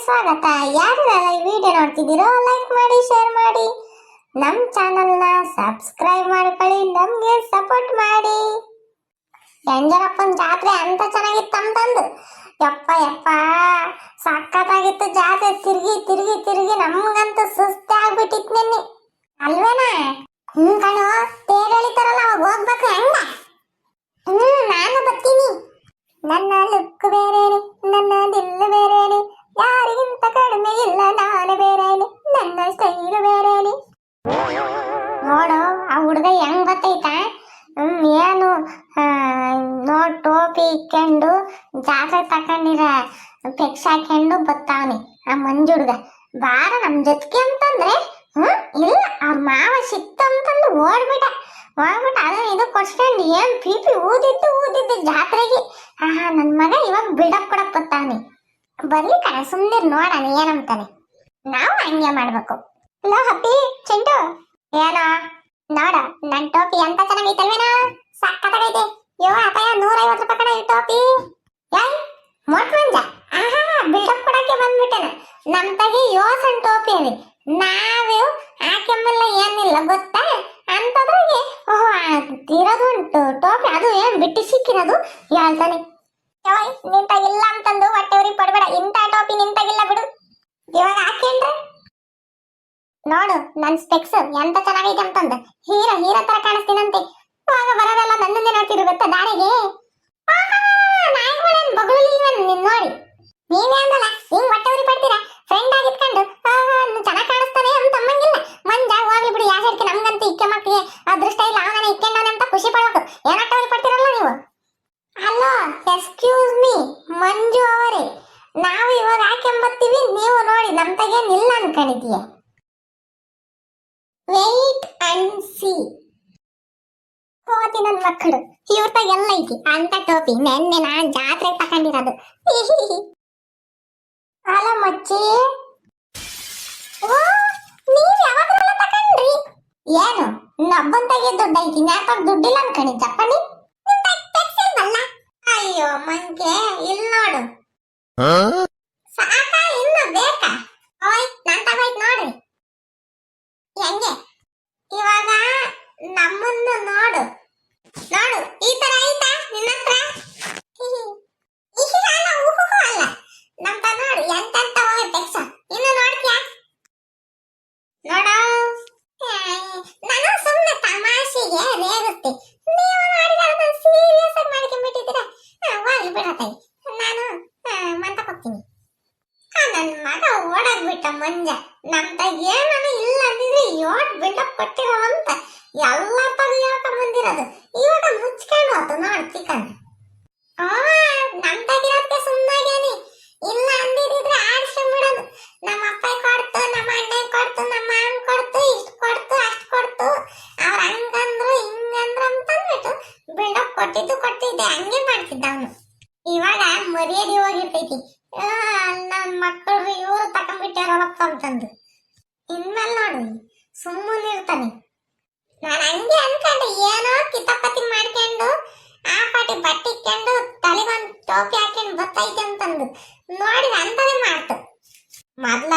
ಸ್ವಾಗತ. ಯಾರೆಲ್ಲ ಈ ವಿಡಿಯೋ ನೋಡ್ತಿದ್ದೀರೋ ಲೈಕ್ ಮಾಡಿ, ಶೇರ್ ಮಾಡಿ, ನಮ್ಮ ಚಾನೆಲ್ನ ಸಬ್ಸ್ಕ್ರೈಬ್ ಮಾಡ್ಕೊಳ್ಳಿ, ನಮಗೆ ಸಪೋರ್ಟ್ ಮಾಡಿ. ಎಂಜನಪ್ಪನ ಜಾತ್ರೆ ಅಂತ ಚೆನ್ನಾಗಿತ್ತು ಅಂತಂದು ಯಪ್ಪ ಯಪ್ಪ ಸಖತ್ತಾಗಿತ್ತು ಜಾತ್ರೆ. ತಿರುಗಿ ತಿರುಗಿ ತಿರುಗಿ ನಮ್ಗಂತೂ ಸುಸ್ತೆ ಆಗ್ಬಿಟ್ಟಿತ್ತು ನೆನ್ನೆ, ಅಲ್ವೇನಾ? ಕಣೋ, ತೇರು ಎಳಿತಾರಲ್ಲ ಅವಾಗ ಹೋಗ್ಬೇಕು. ಹೆಂಗ? ನಾನು ಬರ್ತೀನಿ. ನನ್ನ ಲುಕ್ ಬೇರೆನೆ, ನನ್ನ ದಿಲ್ಲು ಬೇರೆನೆ, ಯಾರಿಗಿಂತ ಕಡಿಮೆ ಇಲ್ಲ, ನಾನು ಬೇರೆನೆ, ನನ್ನ ಸ್ಟೈಲು ಬೇರೆನೆ. ನೋಡು ಆ ಹುಡುಗ ಹೆಂಗ್ ಗೊತ್ತೈತಾ? ಏನು ನೋಡ್ ಟೋಪಿ ಇಕ್ಕೊಂಡು ಜಾತ್ರೆ ತಕೊಂಡಿರ ಪೆಕ್ಸ್ ಹಾಕೊಂಡು ಬತ್ತಾವನಿ ಆ ಮಂಜು ಹುಡುಗ. ಬಾರ ನಮ್ ಜೊತೆಗೆ ಅಂತಂದ್ರೆ ಇಲ್ಲ, ಅವ್ರ ಮಾವ ಸಿಕ್ತು ಅಂತಂದು ಹೋಗ್ಬಿಟ್ಟ. ಅದು ಇದು ಕೊಡ್ಸ್ಕೊಂಡು ಏನ್ ಪೀಪಿ ಊದಿದ್ದು ಜಾತ್ರೆಗೆ. ನನ್ ಮಗ ಇವಾಗ ಬಿಲ್ಡಪ್ ಕೊಡಕ್ ಬತ್ತಾವನಿ. ಬರ್ಲಿ ಕಣ, ಸುಮ್ನೆ ನೋಡಣ ಏನಂತಾನೆ. ನಾವು ಹಂಗೆ ಮಾಡ್ಬೇಕು. ಲೋ ಹಪ್ಪಿ ಚೆಂಟು, ಏನೋ ನೋಡ ನನ್ ಟೋಪಿ ಎಂತ ಚೆನ್ನಾಗೈತಲ್ವೇನೋ, ಸಕ್ಕತ್ತಾಗೈತೆ. ಅಪ್ಪಯ್ಯ 150 ರೂಪಾಯಿ ಕಣ ಈ ಟೋಪಿ. ಯಾಯ್ ಮೊಟ್ ಮಂಜ, ಬಿಲ್ಡಪ್ ಕೊಡಕ್ಕೆ ಬಂದ್ಬಿಟ್ಟೆನ. ನಮ್ ತಗಿ ಯೋಸನ್ ಟೋಪಿ ಅವಿ, ನಾವೇ ಹಾಕೆಂಬಲ್ಲ ಏನಿಲ್ಲ ಗೊತ್ತಾ ಅಂತದ್ರಾಗೆ ಇರೋದು ಉಂಟು ಟೋಪಿ. ಅದು ಏನ್ ಬಿಟ್ಟು ಸಿಕ್ಕಿರೋದು ಹೇಳ್ತಾನೆ. ನಿಂತಾಗಿಲ್ಲ ಅಂತಂದು ಹೊಟ್ಟೆ ಉರಿ ಪಡ್ಬೇಡ, ಇಂಥ ಟೋಪಿ ನಿಂತಾಗಿಲ್ಲ ಬಿಡು. ಇವಾಗ ಹಾಕೇನ್ರ ನೋಡು ನನ್ ಸ್ಪೆಕ್ಸ್ ಎಂತ ಚೆನ್ನಾಗೈತೆ ಅಂತಂದ. ಹೀರೋ ತರ ಕಾಣಿಸ್ತೀನಂತೆ. ಇವಾಗ ಬರೋದೆಲ್ಲ ನನ್ನನ್ನೇ ನೋಡ್ತಿದ್ರು ಗೊತ್ತಾ ದಾರಿಗೆ. ನಾಯಿಗಳೇನ್ ಬಗಳಿಲ್ವೇನ್ ನಿನ್ ನೋಡಿ? ನೀವೇ ಅಂದಲ್ಲ ಹಿಂಗ್ ಹೊಟ್ಟೆ ಉರಿ ಪಡ್ತೀರಾ ಫ್ರೆಂಡ್ ಆಗಿತ್ಕೊಂಡು ಚೆನ್ನಾಗ್ ಕಾಣಿಸ್ತಾನೆ ಅಂತ ಅಮ್ಮಂಗಿಲ್ಲ. ಮಂಜ ಹೋಗ್ಲಿ ಬಿಡಿ, ಯಾವ ಸೈಡ್ಗೆ ನಮ್ಗಂತೂ ಇಕ್ಕೆ ಮಕ್ಳಿಗೆ ಅದೃಷ್ಟ ಇಲ್ಲ, ಅವನ ಇಕ್ಕೊಂಡವನೆ ಅಂತ ಖುಷಿ ಪಡ್ಬೇಕು. ಏನ್ ಹೊಟ್ಟೆ ಉರಿ ಪಡ್ತೀರಲ್ಲ ನೀವು. ಹಲೋ ಎಕ್ಸ್ಕ್ಯೂಸ್ ಮೀ ಮಂಜು ಅವರೇ, ನಾವು ಇವಾಗ ಹಾಕೆಂಬತ್ತೀವಿ, ನೀವು ನೋಡಿ ನಮ್ ತಗೇನಿಲ್ಲ ಅನ್ಕೊಂಡಿದೀಯ. Wait and see. ಹೋತಿ ನನ್ ಮಕ್ಕಳು, ಇವ್ರ ಎಲ್ಲ ಐತಿ ಅಂತ ಟೋಪಿ. ನೆನ್ನೆ ನಾನ್ ಜಾತ್ರೆ ತಕೊಂಡಿರೋದು. ಹಲೋ ಮಚ್ಚಿ, ನೀವ್ ಯಾವಾಗ್ರೆಲ್ಲ ತಕೊಂಡ್ರಿ? ಏನು ನಬ್ಬನ್ ತೆಗೆ ದುಡ್ಡು ಐತಿ, ನ್ಯಾಪಾಗ ದುಡ್ಡಿಲ್ಲ ಅನ್ಕೊಂಡಿದ್ದಪ್ಪ ನೀ. ಅಯ್ಯೋ ಮಂಗೆ, ಇಲ್ಲಿ ನೋಡು. ಸಾಕ ಇನ್ನು ಬೇಕಾ? ಓಯ್ ನಾನ್ ತಗೋಯ್ತು ನೋಡ್ರಿ. ಹೆಂಗೆ ಇವಾಗ ನಮ್ಮನ್ನು ನೋಡು ನೋಡು, ಈ ತರ ಐತಾ ನಿನ್ನ ಹತ್ರ? ಅಲ್ಲ ನಮ್ತ ನೋಡು ಎಂತೆಂತ ಹೋಗಿ ಟೆಕ್ಸ ಇನ್ನು ನೋಡ್ತೀಯಾ? ನೋಡ ನಾನು ಸುಮ್ಮನೆ ತಮಾಷೆಗೆ ರೇಗಿಸ್ತೆ, ನೀವು ನೋಡಿದ್ರೆ ಅದನ್ನ ಸೀರಿಯಸ್ ಆಗಿ ಮಾಡ್ಕೊಂಡ್ಬಿಟ್ಟಿದ್ದೀರಾ. ಹೋಗ್ಲಿ ಬಿಡತ್ತೆ, ನಾನು ಮಂತಕ್ಕೆ ಹೋಗ್ತೀನಿ. ನನ್ ಮಗ ಓಡಾಡ್ಬಿಟ್ಟ ಮಂಜ. ನಮ್ತ ಏನೂ ಇಲ್ಲ ಅಂದಿದ್ರೆ ಯೋಟ್ ಬಿಲ್ಡಪ್ ಕೊಟ್ಟಿರೋವಂತ ಎಲ್ಲ ತಗಿಯಾಕ ಬಂದಿರೋದು. ಇವಾಗ ಮುಚ್ಕೊಂಡು ಹೋತು ನೋಡಿ ಚಿಕನ್. ನಮ್ ತಗಿರೋದಕ್ಕೆ ಸುಮ್ಮನಾಗೇನಿ. ಇಲ್ಲ ಅಂದಿದ್ರೆ ಆಡ್ಸ್ಕೊಂಡ್ಬಿಡೋದು. ನಮ್ಮ ಅಪ್ಪ ಕೊಡ್ತು, ನಮ್ಮ ಅಣ್ಣ ಕೊಡ್ತು, ನಮ್ಮ ಮಾವನ್ ಕೊಡ್ತು, ಇಷ್ಟು ಕೊಡ್ತು ಅಷ್ಟು ಕೊಡ್ತು, ಅವ್ರ ಹಂಗಂದ್ರು ಹಿಂಗಂದ್ರು ಅಂತಂದ್ಬಿಟ್ಟು ಬಿಲ್ಡಪ್ ಕೊಟ್ಟಿದ್ದೆ ಹಂಗೆ ಮಾಡ್ತಿದ್ದ ಅವನು. ಇವಾಗ ಮರ್ಯಾದೆ ಹೋಗಿರ್ತೈತಿ. ನನ್ನ ಮಕ್ಕಳು ಇವರು ತಕೊಂಡ್ಬಿಟ್ಟಾರವಪ್ಪ ಅಂತಂದು. ಇನ್ಮೇಲೆ ನೋಡಿ ಸುಮ್ಮನೆ ಇರ್ತಾನೆ. ನಾನು ಹಂಗೆ ಅನ್ಕೊಂಡೆ ಏನೋ ಕಿತಾಪತಿ ಮಾಡ್ಕೊಂಡು ಆ ಪಾಟಿ ಬಟ್ಟೆ ಇಕ್ಕೊಂಡು ತಲೆಗೊಂದು ಟೋಪಿ ಹಾಕೊಂಡು ಬತ್ತೈತೆ ಅಂತಂದು ನೋಡಿದ ಅಂತದೇ ಮಾಡ್ತು ಮೊದ್ಲ.